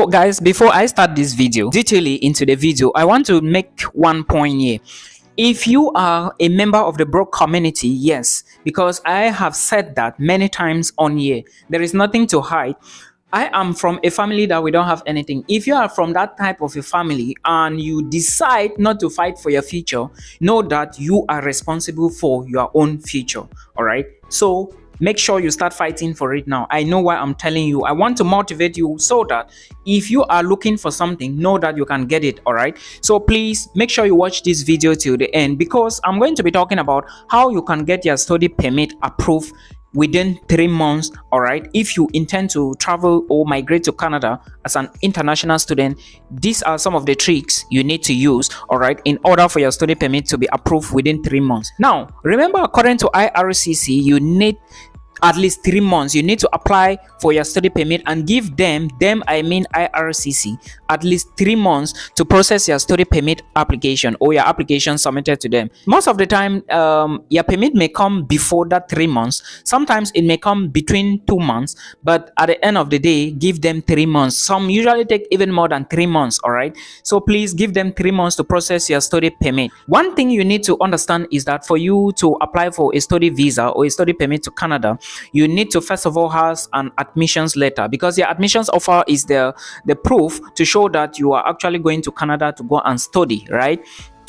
So guys, before I start this video detailing into the video, I want to make one point here. If you are a member of the broke community, yes, because I have said that many times on here, there is nothing to hide. I am from a family that we don't have anything. If you are from that type of a family and you decide not to fight for your future, know that you are responsible for your own future. All right. So make sure you start fighting for it now. I know why I'm telling you. I want to motivate you so that if you are looking for something, know that you can get it. All right. So please make sure you watch this video till the end, because I'm going to be talking about how you can get your study permit approved within 3 months. All right, if you intend to travel or migrate to Canada as an international student, these are some of the tricks you need to use, all right, in order for your study permit to be approved within 3 months. Now remember, according to IRCC, you need at least 3 months. You need to apply for your study permit and give them I mean IRCC, at least 3 months to process your study permit application or your application submitted to them. Most of the time, your permit may come before that 3 months. Sometimes it may come between 2 months, but at the end of the day, give them 3 months. Some usually take even more than 3 months. All right, so please give them 3 months to process your study permit. One thing you need to understand is that for you to apply for a study visa or a study permit to Canada, you need to first of all have an admissions letter, because your admissions offer is the proof to show that you are actually going to Canada to go and study, right?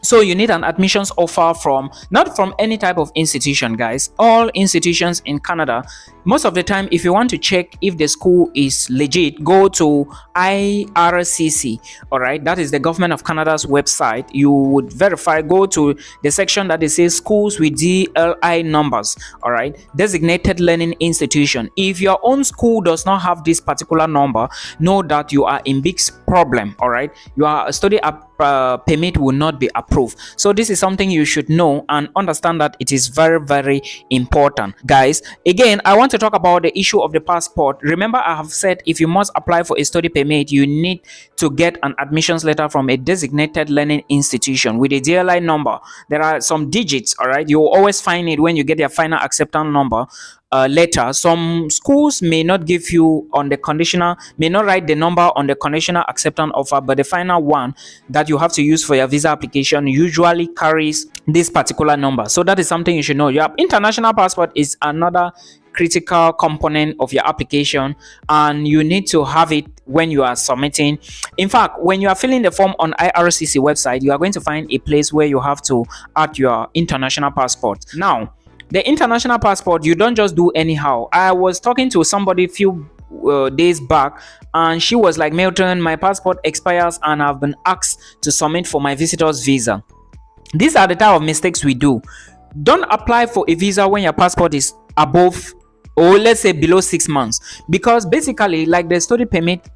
So you need an admissions offer from, not from any type of institution, guys. All institutions in Canada, most of the time, if you want to check if the school is legit, go to IRCC. All right, that is the government of Canada's website. You would verify, go to the section that it says schools with DLI numbers. All right, designated learning institution. If your own school does not have this particular number, know that you are in big problem. All right, your study permit will not be approved. So this is something you should know and understand, that it is very, very important, guys. Again, I want to talk about the issue of the passport. Remember, I have said if you must apply for a study permit, you need to get an admissions letter from a designated learning institution with a DLI number. There are some digits. All right, you will always find it when you get your final acceptance number letter. Some schools may not give you on the conditional, may not write the number on the conditional acceptance offer, but the final one that you have to use for your visa application usually carries this particular number. So that is something you should know. Your international passport is another critical component of your application, and you need to have it when you are submitting. In fact, when you are filling the form on IRCC website, you are going to find a place where you have to add your international passport. Now, the international passport, you don't just do anyhow. I was talking to somebody a few days back, and she was like, Milton, my passport expires and I've been asked to submit for my visitor's visa. These are the type of mistakes we do. Don't apply for a visa when your passport is above, or let's say below 6 months, because basically, like the study permit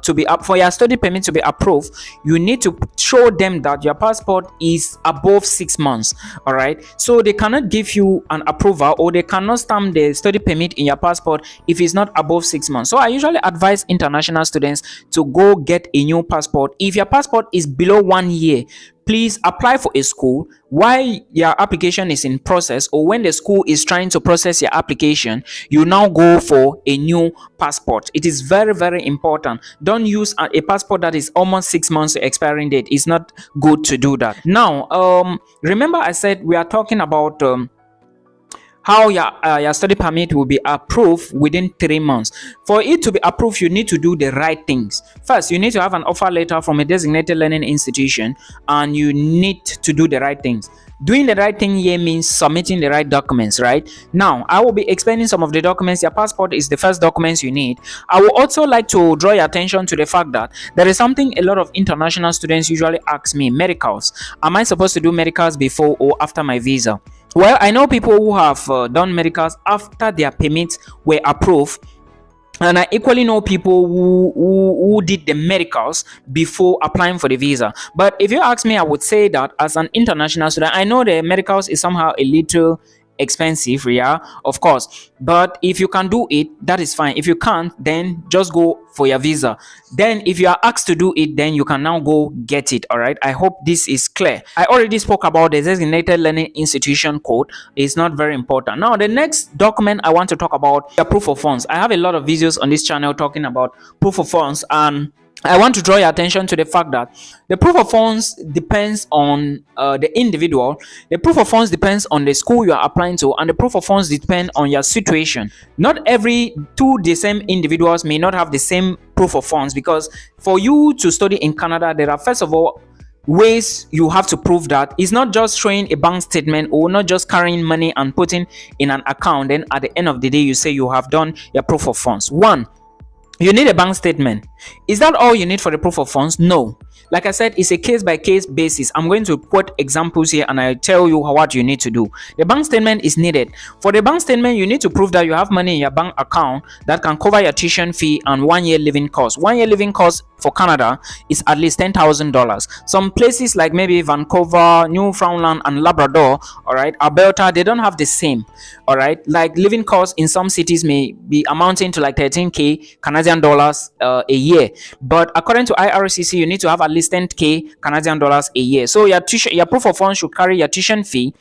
to be up for your study permit to be approved, you need to show them that your passport is above 6 months. All right, so they cannot give you an approval, or they cannot stamp the study permit in your passport if it's not above 6 months. So I usually advise international students to go get a new passport. If your passport is below 1 year, please apply for a school while your application is in process, or when the school is trying to process your application, you now go for a new passport. It is very, very important. Don't use a passport that is almost 6 months expiring date. It's not good to do that. Now, remember I said we are talking about how your study permit will be approved within 3 months. For it to be approved, you need to do the right things. First, you need to have an offer letter from a designated learning institution, and you need to do the right things. Doing the right thing here means submitting the right documents. Right now, I will be explaining some of the documents. Your passport is the first documents you need. I would also like to draw your attention to the fact that there is something a lot of international students usually ask me: medicals. Am I supposed to do medicals before or after my visa? Well, I know people who have done medicals after their permits were approved, and I equally know people who did the medicals before applying for the visa. But if you ask me, I would say that as an international student, I know the medicals is somehow a little expensive, yeah, of course, but if you can do it, that is fine. If you can't, then just go for your visa. Then if you are asked to do it, then you can now go get it. All right, I hope this is clear. I already spoke about the designated learning institution code. It's not very important. Now the next document I want to talk about, the proof of funds. I have a lot of videos on this channel talking about proof of funds, and I want to draw your attention to the fact that the proof of funds depends on the individual. The proof of funds depends on the school you are applying to, and the proof of funds depend on your situation. Not every two the same individuals may not have the same proof of funds, because for you to study in Canada, there are, first of all, ways you have to prove that. It's not just showing a bank statement or not just carrying money and putting in an account. Then at the end of the day, you say you have done your proof of funds. One, you need a bank statement. Is that all you need for the proof of funds? No. Like I said, it's a case-by-case basis. I'm going to quote examples here and I tell you what you need to do. The bank statement is needed. For the bank statement, you need to prove that you have money in your bank account that can cover your tuition fee and 1 year living cost. 1 year living cost for Canada is at least $10,000. Some places like maybe Vancouver, Newfoundland, and Labrador, all right, Alberta, they don't have the same, all right. Like living costs in some cities may be amounting to like 13K Canadian dollars a year, but according to IRCC, you need to have at least 10K Canadian dollars a year. So your proof of funds should carry your tuition fee,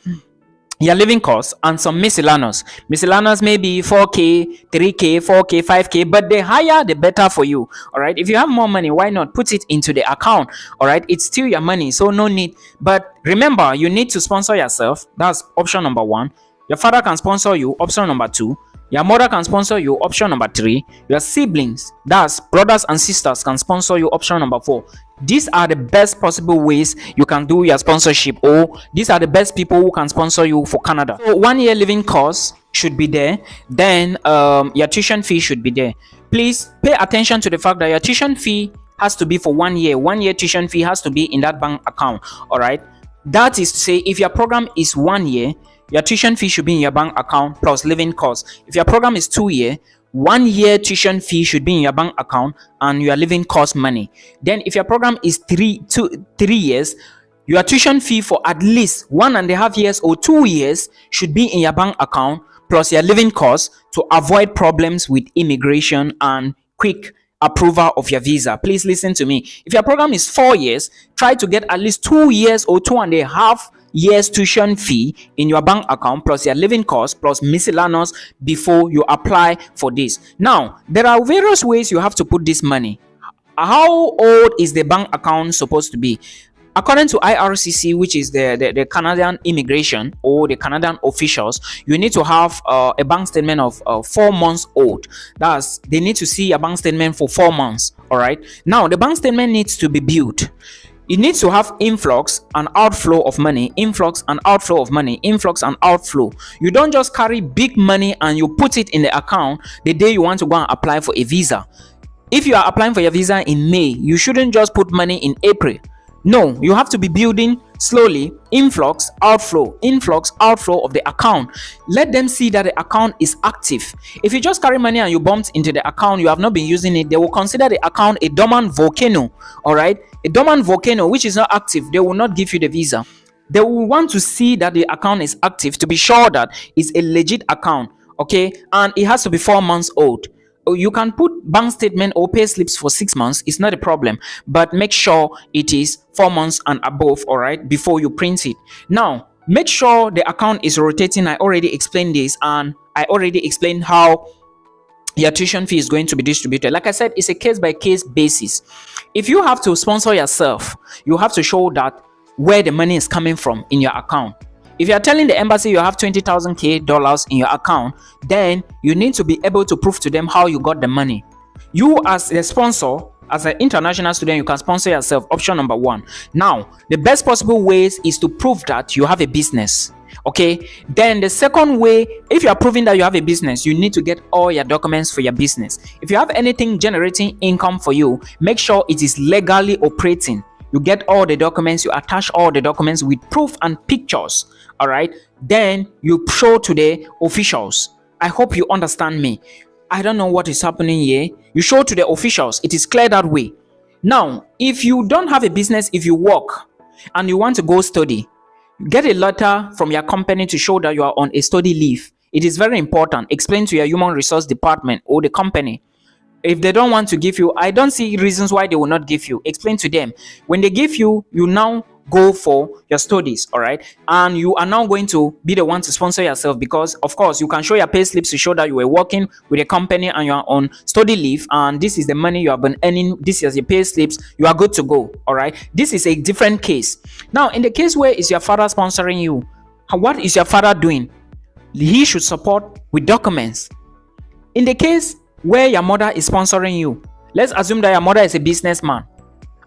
your living costs, and some miscellaneous. Miscellaneous may be 4K, 3K, 4K, 5K, but the higher the better for you. All right. If you have more money, why not put it into the account? All right. It's still your money, so no need. But remember, you need to sponsor yourself. That's option number 1. Your father can sponsor you. Option number 2. Your mother can sponsor you. Option number 3. Your siblings, that's brothers and sisters, can sponsor you. Option number 4. These are the best possible ways you can do your sponsorship, or these are the best people who can sponsor you for Canada. So 1 year living cost should be there. Then your tuition fee should be there. Please pay attention to the fact that your tuition fee has to be for 1 year. 1 year tuition fee has to be in that bank account. All right. That is to say, if your program is 1 year, your tuition fee should be in your bank account plus living costs. If your program is 2 year, 1 year tuition fee should be in your bank account and your living cost money. Then if your program is 3 years, your tuition fee for at least 1.5 years or 2 years should be in your bank account plus your living costs to avoid problems with immigration and quick approval of your visa. Please listen to me. If your program is 4 years, try to get at least 2 years or 2.5 years tuition fee in your bank account plus your living cost plus miscellaneous before you apply for this. Now, there are various ways you have to put this money. How old is the bank account supposed to be? According to IRCC, which is the Canadian immigration or the Canadian officials, you need to have a bank statement of 4 months old. That's, they need to see a bank statement for 4 months. All right. Now, the bank statement needs to be built. It needs to have influx and outflow of money, influx and outflow of money, influx and outflow. You don't just carry big money and you put it in the account the day you want to go and apply for a visa. If you are applying for your visa in May, you shouldn't just put money in April. No, you have to be building slowly, influx, outflow of the account. Let them see that the account is active. If you just carry money and you bumped into the account, you have not been using it, they will consider the account a dormant volcano. All right, a dormant volcano which is not active, they will not give you the visa. They will want to see that the account is active to be sure that it's a legit account. Okay, and it has to be 4 months old. You can put bank statement or pay slips for 6 months. It's not a problem, but make sure it is 4 months and above, all right, before you print it. Now, make sure the account is rotating. I already explained this, and I already explained how your tuition fee is going to be distributed. Like I said, it's a case-by-case basis. If you have to sponsor yourself, you have to show that where the money is coming from in your account. If you are telling the embassy you have $20,000 in your account, then you need to be able to prove to them how you got the money. You as a sponsor, as an international student, you can sponsor yourself. Option number 1. Now, the best possible ways is to prove that you have a business. Okay, then the second way, if you are proving that you have a business, you need to get all your documents for your business. If you have anything generating income for you, make sure it is legally operating. You get all the documents, you attach all the documents with proof and pictures. All right, then you show to the officials. I hope you understand me. I don't know what is happening here. You show to the officials. It is clear that way. Now, if you don't have a business, if you work and you want to go study, get a letter from your company to show that you are on a study leave. It is very important. Explain to your human resource department or the company. If they don't want to give you, I don't see reasons why they will not give you. Explain to them. When they give you, you now go for your studies, all right? And you are now going to be the one to sponsor yourself, because of course you can show your pay slips to show that you were working with a company and you are on study leave, and this is the money you have been earning, this is your pay slips, you are good to go, all right? This is a different case. Now, in the case where is your father sponsoring you, what is your father doing? He should support with documents. In the case where your mother is sponsoring you, let's assume that your mother is a businessman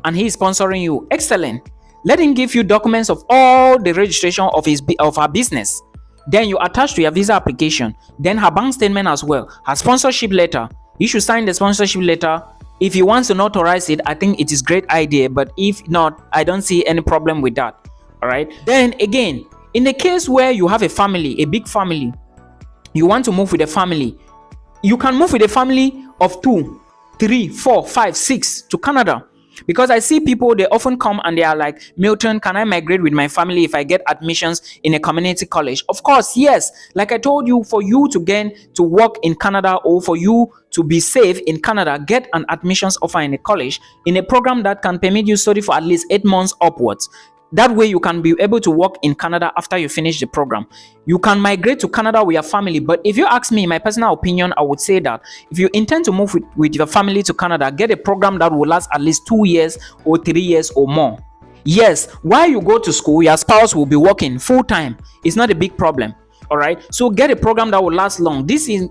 and he is sponsoring you. Excellent. Let him give you documents of all the registration of her business. Then you attach to your visa application. Then her bank statement as well. Her sponsorship letter. You should sign the sponsorship letter. If you want to notarize it, I think it is a great idea. But if not, I don't see any problem with that. All right. Then again, in the case where you have a family, a big family, you want to move with a family, you can move with a family of 2, 3, 4, 5, 6 to Canada. Because I see people, they often come and they are like, Milton, can I migrate with my family if I get admissions in a community college? Of course, yes. Like I told you, for you to get to work in Canada or for you to be safe in Canada, get an admissions offer in a college, in a program that can permit you study for at least 8 months upwards. That way you can be able to work in Canada after you finish the program. You can migrate to Canada with your family. But if you ask me, my personal opinion, I would say that if you intend to move with your family to Canada, get a program that will last at least 2 years or 3 years or more. Yes, while you go to school, your spouse will be working full time. It's not a big problem. All right, so get a program that will last long. This is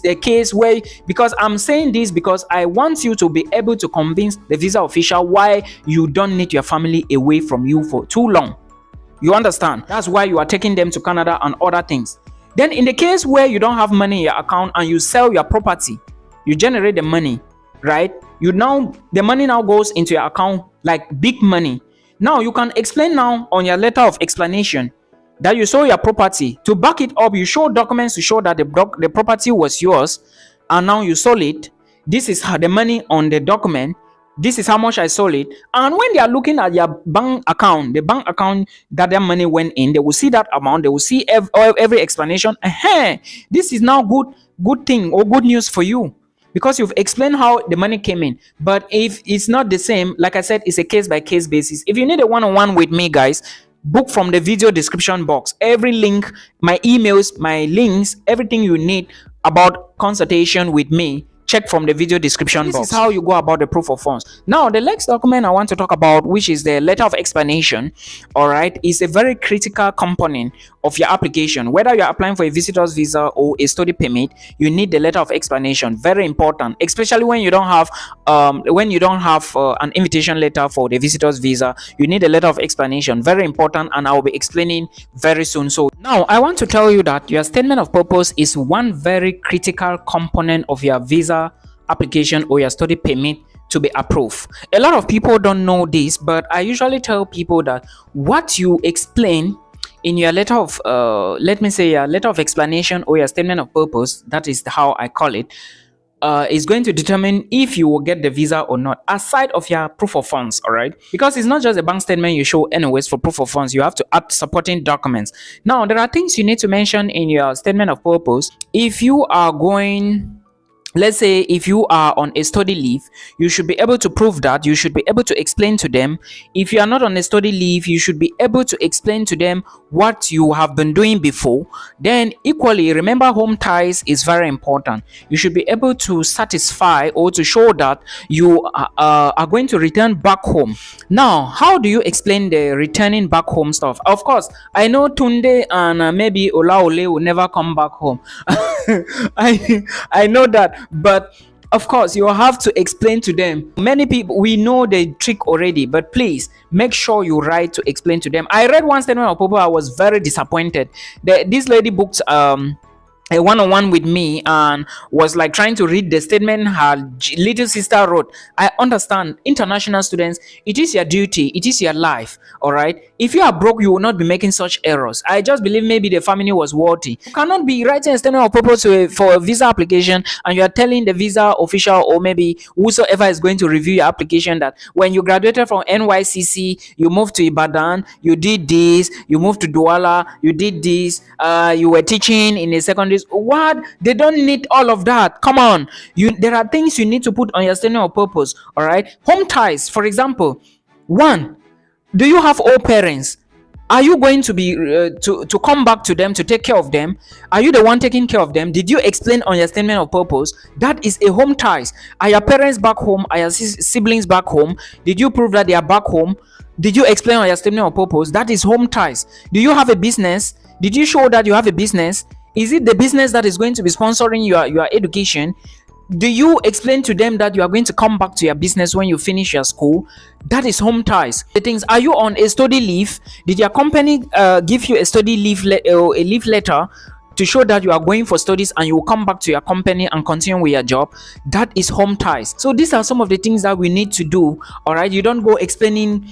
the case where, because I'm saying this because I want you to be able to convince the visa official why you don't need your family away from you for too long. You understand? That's why you are taking them to Canada and other things. Then in the case where you don't have money in your account and you sell your property, you generate the money, right? The money now goes into your account like big money. Now you can explain now on your letter of explanation that you sold your property. To back it up, you show documents to show that the property was yours and now you sold it. This is the money on the document. This is how much I sold it. And when they are looking at your bank account, the bank account that their money went in, they will see that amount. They will see every explanation. This is now good thing or good news for you, because you've explained how the money came in. But if it's not the same, like I said, it's a case-by-case basis. If you need a one-on-one with me, guys, book from the video description box. Every link, my emails, my links, everything you need about consultation with me, check from the video description box. This is how you go about the proof of funds. Now, the next document I want to talk about, which is the letter of explanation, all right, is a very critical component of your application. Whether you're applying for a visitor's visa or a study permit, you need the letter of explanation. Very important, especially when you don't have an invitation letter for the visitor's visa. You need a letter of explanation. Very important, and I will be explaining very soon. So now I want to tell you that your statement of purpose is one very critical component of your visa application or your study permit to be approved. A lot of people don't know this, but I usually tell people that what you explain in your letter of let me say your letter of explanation or your statement of purpose, that is how I call it, is going to determine if you will get the visa or not, aside of your proof of funds. All right, because it's not just a bank statement you show anyways for proof of funds. You have to add supporting documents. Now, there are things you need to mention in your statement of purpose. If you are going, let's say if you are on a study leave, you should be able to prove that. You should be able to explain to them. If you are not on a study leave, you should be able to explain to them what you have been doing before. Then equally, remember, home ties is very important. You should be able to satisfy or to show that you are going to return back home. Now, how do you explain the returning back home stuff? Of course, I know Tunde and maybe Olaole will never come back home. I know that. But of course, you have to explain to them. Many people, we know the trick already, but please make sure you write to explain to them. I read one statement of purpose. I was very disappointed. This lady booked a one-on-one with me and was like trying to read the statement her little sister wrote. I understand, international students, it is your duty, it is your life. All right, if you are broke, you will not be making such errors. I just believe maybe the family was wealthy. You cannot be writing a statement of purpose for a visa application and you are telling the visa official or maybe whosoever is going to review your application that when you graduated from NYCC, you moved to Ibadan, you did this, you moved to Douala, you did this, you were teaching in a secondary. What? They don't need all of that. Come on. There are things you need to put on your statement of purpose. All right. Home ties, for example. One, Do you have all parents? Are you going to be to come back to them to take care of them? Are you the one taking care of them? Did you explain on your statement of purpose? That is a home ties. Are your parents back home? Are your siblings back home? Did you prove that they are back home? Did you explain on your statement of purpose? That is home ties. Do you have a business? Did you show that you have a business? Is it the business that is going to be sponsoring your education? Do you explain to them that you are going to come back to your business when you finish your school? That is home ties. The things, are you on a study leave? Did your company give you a study leave or a leave letter to show that you are going for studies and you will come back to your company and continue with your job? That is home ties. So these are some of the things that we need to do. All right, you don't go explaining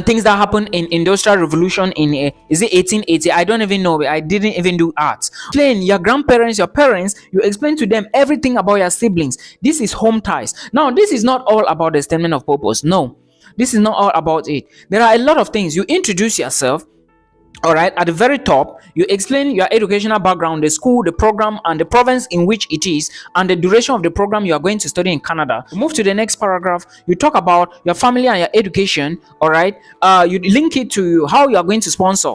things that happened in industrial revolution in is it 1880? I don't even know. I didn't even do art. Explain your grandparents, your parents. You explain to them everything about your siblings. This is home ties. Now, this is not all about the statement of purpose. No, this is not all about it. There are a lot of things. You introduce yourself. All right, at the very top, you explain your educational background, the school, the program, and the province in which it is, and the duration of the program you are going to study in Canada. You move to the next paragraph. You talk about your family and your education. All right, you link it to how you are going to sponsor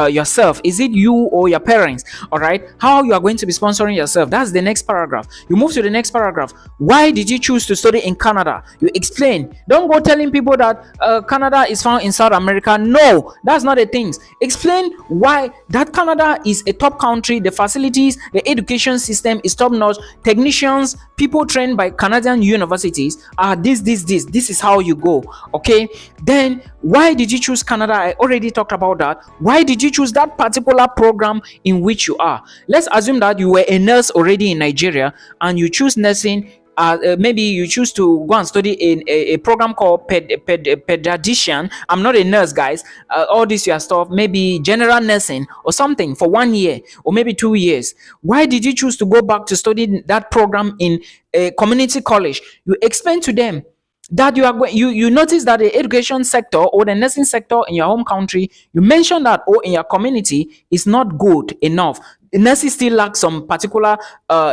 yourself. Is it you or your parents? All right, how you are going to be sponsoring yourself. That's the next paragraph. You move to the next paragraph. Why did you choose to study in Canada? You explain. Don't go telling people that Canada is found in South America. No, that's not the things. Explain why that Canada is a top country. The facilities, the education system is top notch. Technicians, people trained by Canadian universities are this. This is how you go. Okay, then why did you choose Canada? I already talked about that. Why did you choose that particular program in which you are? Let's assume that you were a nurse already in Nigeria and you choose nursing. Maybe you choose to go and study in a program called pediatrician. I'm not a nurse, guys. All this your stuff, maybe general nursing or something for 1 year or maybe 2 years. Why did you choose to go back to study that program in a community college? You explain to them that you are going, you notice that the education sector or the nursing sector in your home country, you mention that, or in your community, is not good enough. Nurses still lack some particular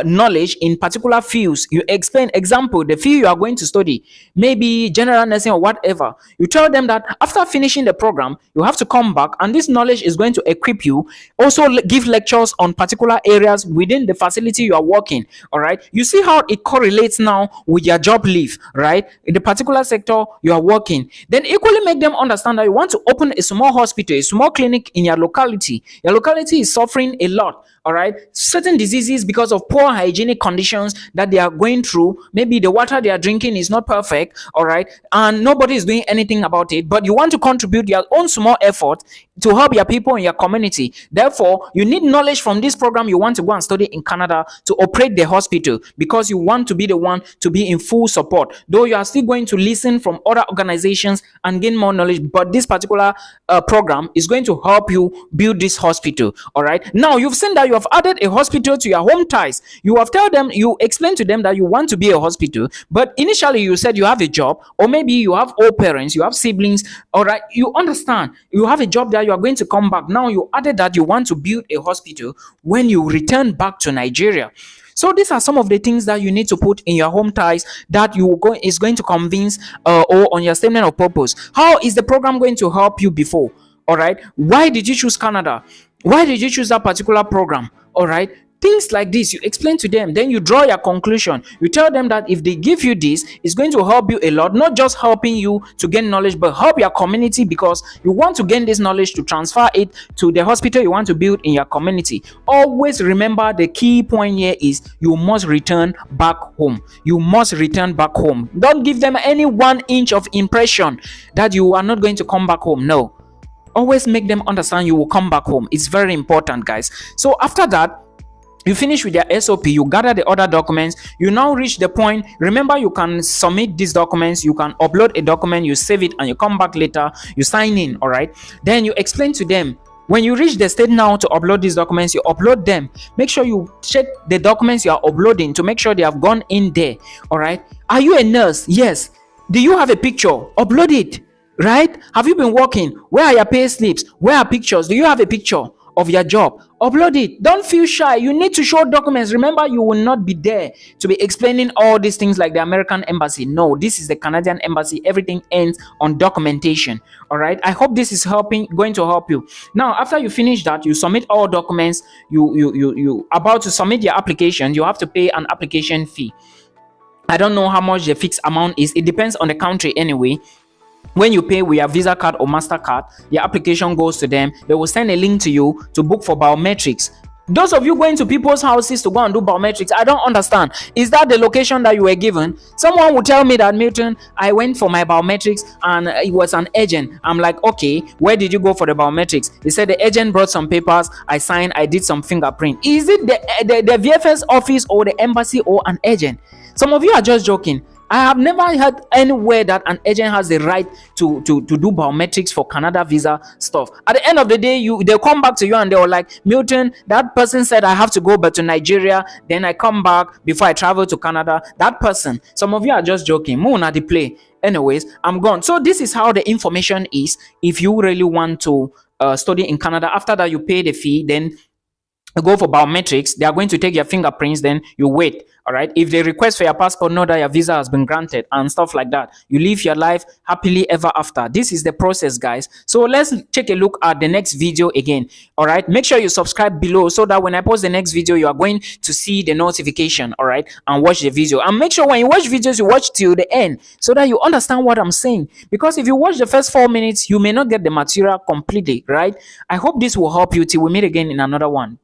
knowledge in particular fields. You explain, example, the field you are going to study, maybe general nursing or whatever. You tell them that after finishing the program, you have to come back, and this knowledge is going to equip you. Also, give lectures on particular areas within the facility you are working. All right, you see how it correlates now with your job leave, right? In the particular sector you are working. Then equally make them understand that you want to open a small hospital, a small clinic in your locality. Your locality is suffering a lot. All right, certain diseases because of poor hygienic conditions that they are going through. Maybe the water they are drinking is not perfect. All right, and nobody is doing anything about it, but you want to contribute your own small effort to help your people in your community. Therefore, you need knowledge from this program you want to go and study in Canada to operate the hospital, because you want to be the one to be in full support, though you are still going to listen from other organizations and gain more knowledge. But this particular program is going to help you build this hospital. All right, now you've seen that you have added a hospital to your home ties. You have told them, you explain to them that you want to be a hospital, but initially you said you have a job, or maybe you have all parents, you have siblings. All right, you understand, you have a job that you are going to come back. Now you added that you want to build a hospital when you return back to Nigeria. So these are some of the things that you need to put in your home ties that is going to convince or on your statement of purpose. How is the program going to help you before? All right, why did you choose Canada? Why did you choose that particular program? All right, things like this, you explain to them. Then you draw your conclusion. You tell them that if they give you this, it's going to help you a lot, not just helping you to gain knowledge, but help your community, because you want to gain this knowledge to transfer it to the hospital you want to build in your community. Always remember, the key point here is you must return back home. You must return back home. Don't give them any 1 inch of impression that you are not going to come back home. No, always make them understand you will come back home. It's very important, guys. So after that, you finish with your SOP, you gather the other documents, you now reach the point. Remember, you can submit these documents, you can upload a document, you save it, and you come back later, you sign in. All right, then you explain to them. When you reach the state now to upload these documents, you upload them. Make sure you check the documents you are uploading to make sure they have gone in there. All right, are you a nurse? Yes. Do you have a picture? Upload it. Right? Have you been working? Where are your pay slips? Where are pictures? Do you have a picture? of your job. Upload it. Don't feel shy. You need to show documents. Remember, you will not be there to be explaining all these things like the American embassy. No, this is the Canadian embassy. Everything ends on documentation. All right. I hope this is going to help you. Now, after you finish that, you submit all documents. You about to submit your application. You have to pay an application fee. I don't know how much the fixed amount is. It depends on the country anyway. When you pay with your Visa card or MasterCard, your application goes to them. They will send a link to you to book for biometrics. Those of you going to people's houses to go and do biometrics, I don't understand. Is that the location that you were given? Someone will tell me that, Milton, I went for my biometrics and it was an agent. I'm like, okay, where did you go for the biometrics? He said the agent brought some papers, I signed, I did some fingerprint. Is it the VFS office or the embassy or an agent? Some of you are just joking. I have never heard anywhere that an agent has the right to do biometrics for Canada visa stuff. At the end of the day, they'll come back to you and they're like, Milton, that person said I have to go back to Nigeria, then I come back before I travel to Canada. That person, some of you are just joking. Moon at the play. Anyways, I'm gone. So this is how the information is if you really want to study in Canada. After that, you pay the fee, then you go for biometrics. They are going to take your fingerprints, then you wait. All right. If they request for your passport, know that your visa has been granted and stuff like that. You live your life happily ever after. This is the process, guys. So let's take a look at the next video again. All right. Make sure you subscribe below so that when I post the next video, you are going to see the notification. All right. And watch the video. And make sure when you watch videos, you watch till the end so that you understand what I'm saying. Because if you watch the first 4 minutes, you may not get the material completely. Right. I hope this will help you till we meet again in another one.